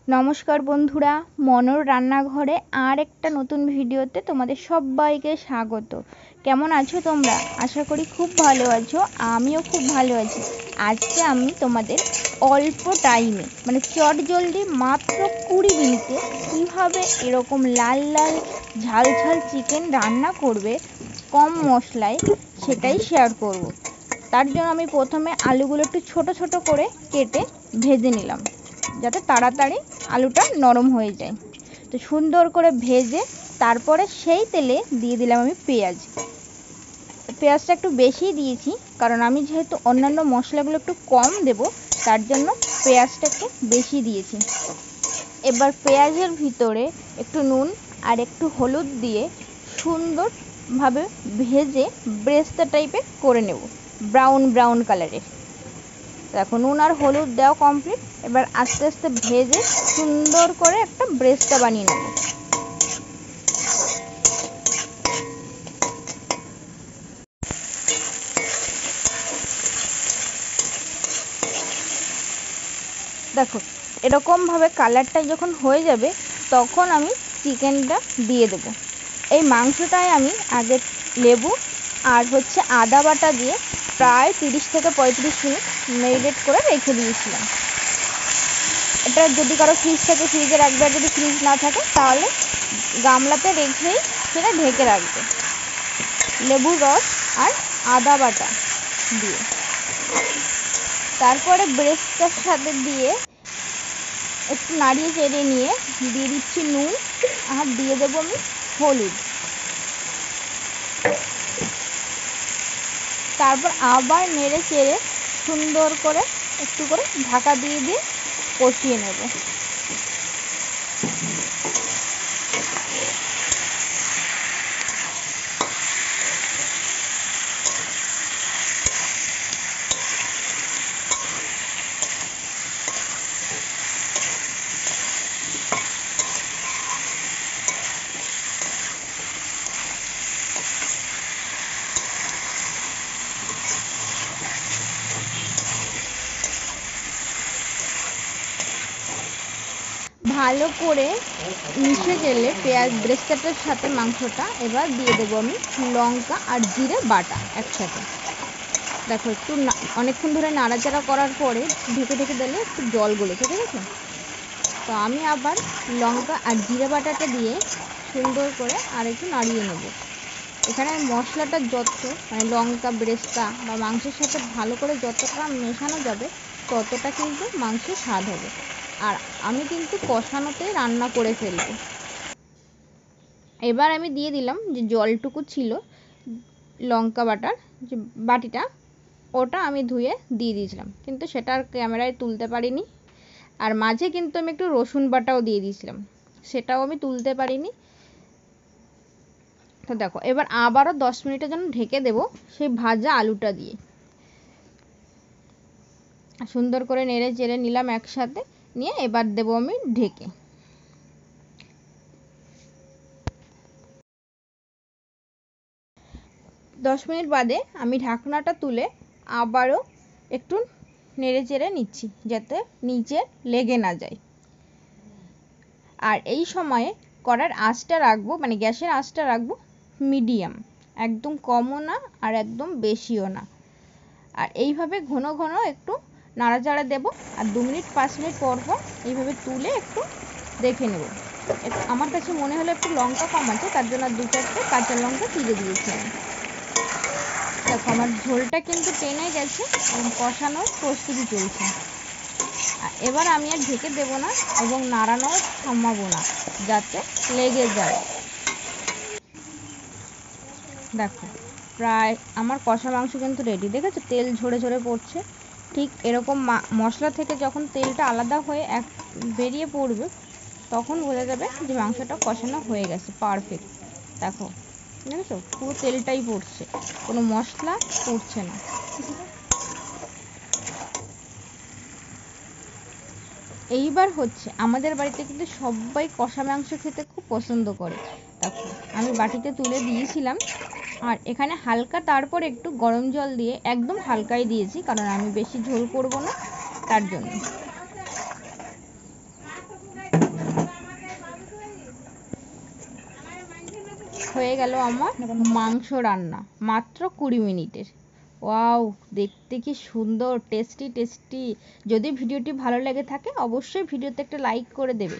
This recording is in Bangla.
নমস্কার বন্ধুরা, মনোর রান্নাঘরে আর একটা নতুন ভিডিওতে তোমাদের সবাইকে স্বাগত। কেমন আছো তোমরা? আশা করি খুব ভালো আছো। আমিও খুব ভালো আছি। আজকে আমি তোমাদের অল্প টাইমে চটজলদি মাত্র 20 মিনিটে কীভাবে এরকম লাল লাল ঝাল ঝাল চিকেন রান্না করবে কম মশলায়, সেটাই শেয়ার করব। তার জন্য আমি প্রথমে আলুগুলো একটু ছোট ছোট করে কেটে ভেজে নিলাম, যাতে তাড়াতাড়ি আলুটা নরম হয়ে যায়। তো সুন্দর করে ভেজে তারপরে সেই তেলে দিয়ে দিলাম আমি পেঁয়াজটা একটু বেশি দিয়েছি, কারণ আমি যেহেতু অন্যান্য মশলাগুলো একটু কম দেব, তার জন্য পেঁয়াজটা একটু বেশি দিয়েছি। এবার পেঁয়াজের ভিতরে একটু নুন আর একটু হলুদ দিয়ে সুন্দরভাবে ভেজে ব্রেস্তা টাইপের করে নেব, ব্রাউন ব্রাউন কালারের। দেখো, নুন আর হলুদ দেওয়া কমপ্লিট। এবার আস্তে আস্তে ভেজে সুন্দর করে একটা ব্রেস্তা বানিয়ে নেব। দেখো, এরকমভাবে কালারটা যখন হয়ে যাবে, তখন আমি চিকেনটা দিয়ে দেবো। এই মাংসটায় আমি আগে লেবু আর আদা বাটা দিয়ে প্রায় 30 থেকে 35 মিনিট ম্যারিনেট করে রেখে দিয়েছিলাম। এটা যদি কারো ফ্রিজ থাকে ফ্রিজে রাখবে, আর যদি ফ্রিজ না থাকে তাহলে গামলাতে রেখেই সেটা ঢেকে রাখবে, লেবুর রস আর আদা বাটা দিয়ে। তারপরে ব্রেস্টটার সাথে দিয়ে একটু নাড়িয়ে চেড়ে নিয়ে দিয়ে দিচ্ছি নুন, আর দিয়ে দেবো আমি হলুদ। তারপর আবার নেড়ে চেড়ে সুন্দর করে একটু করে ঢাকা দিয়ে দিয়ে কষিয়ে নেব। ভালো করে মিশে গেলে পেঁয়াজ ব্রেস্তাটার সাথে মাংসটা, এবার দিয়ে দেবো আমি লঙ্কা আর জিরে বাটা একসাথে। দেখো, একটু অনেকক্ষণ ধরে নাড়াচাড়া করার পরে ঢেকে ঢেকে দিলে একটু জল গলেছে, ঠিক আছে? তো আমি আবার লঙ্কা আর জিরে বাটাটা দিয়ে সুন্দর করে আর একটু নাড়িয়ে নেব। এখানে মশলাটা যত লঙ্কা ব্রেস্তা বা মাংসের সাথে ভালো করে যতটা মেশানো যাবে, ততটা কিন্তু মাংসের স্বাদ হবে। আর আমি কিন্তু কষানোতেই রান্না করে ফেলবো। এবার আমি দিয়ে দিলাম যে জলটুকু ছিল লঙ্কা বাটার যে বাটিটা, ওটা আমি ধুয়ে দিয়ে দিয়েছিলাম, কিন্তু সেটা আর ক্যামেরায় তুলতে পারিনি। আর মাঝে কিন্তু আমি একটু রসুন বাটাও দিয়ে দিয়েছিলাম, সেটাও আমি তুলতে পারিনি। তো দেখো, এবার আবারও 10 মিনিটের জন্য ঢেকে দেব সেই ভাজা আলুটা দিয়ে। সুন্দর করে নেড়ে চেড়ে নিলাম একসাথে নিয়ে, এবার দেবো আমি ঢেকে। দশ মিনিট বাদে আমি ঢাকনাটা তুলে আবারও একটু নেড়ে চেড়ে নিচ্ছি, যাতে নিচে লেগে না যায়। আর এই সময়ে কড়ার আঁচটা রাখবো, গ্যাসের আঁচটা রাখবো মিডিয়াম, একদম কমও না আর একদম বেশিও না। আর এইভাবে ঘন ঘন একটু নাড়াচাড়া দেবো, আর 2 মিনিট 5 মিনিট পর পর এইভাবে তুলে একটু দেখে নেব। আমার কাছে মনে হলো একটু লঙ্কা কম আছে, তার জন্য 2-4টে কাঁচা লঙ্কা চিড়ে দিয়েছিলাম। দেখো, আমার ঝোলটা কিন্তু টেনে গেছে এবং কষানোর প্রস্তুতি চলছে। এবার আমি আর ঢেকে দেবো না এবং নাড়ানো থামাবো না, যাতে লেগে যায়। দেখো, প্রায় আমার কষা মাংস কিন্তু রেডি। দেখেছো, তেল ঝরে ঝরে পড়ছে। ঠিক এরকম মশলা থেকে যখন তেলটা আলাদা হয়ে বেরিয়ে পড়বে, তখন বোঝা যাবে যে মাংসটা কষানো হয়ে গেছে পারফেক্ট। দেখো, দেখেছো, পুরো তেলটাই পড়ছে, কোনো মশলা পড়ছে না। এইবার আমাদের বাড়িতে কিন্তু সবাই কষা মাংস খেতে খুব পছন্দ করে। দেখো, আমি বাটিতে তুলে দিয়েছিলাম, আর এখানে হালকা তারপর একটু গরম জল দিয়ে, একদম হালকাই দিয়েছি, কারণ আমি বেশি ঝোল করব না, তার জন্য। হয়ে গেল আমার মাংস রান্না মাত্র 20 মিনিটের। ওয়াও, দেখতে কি সুন্দর, টেস্টি টেস্টি। যদি ভিডিওটি ভালো লেগে থাকে অবশ্যই ভিডিওতে একটা লাইক করে দেবে।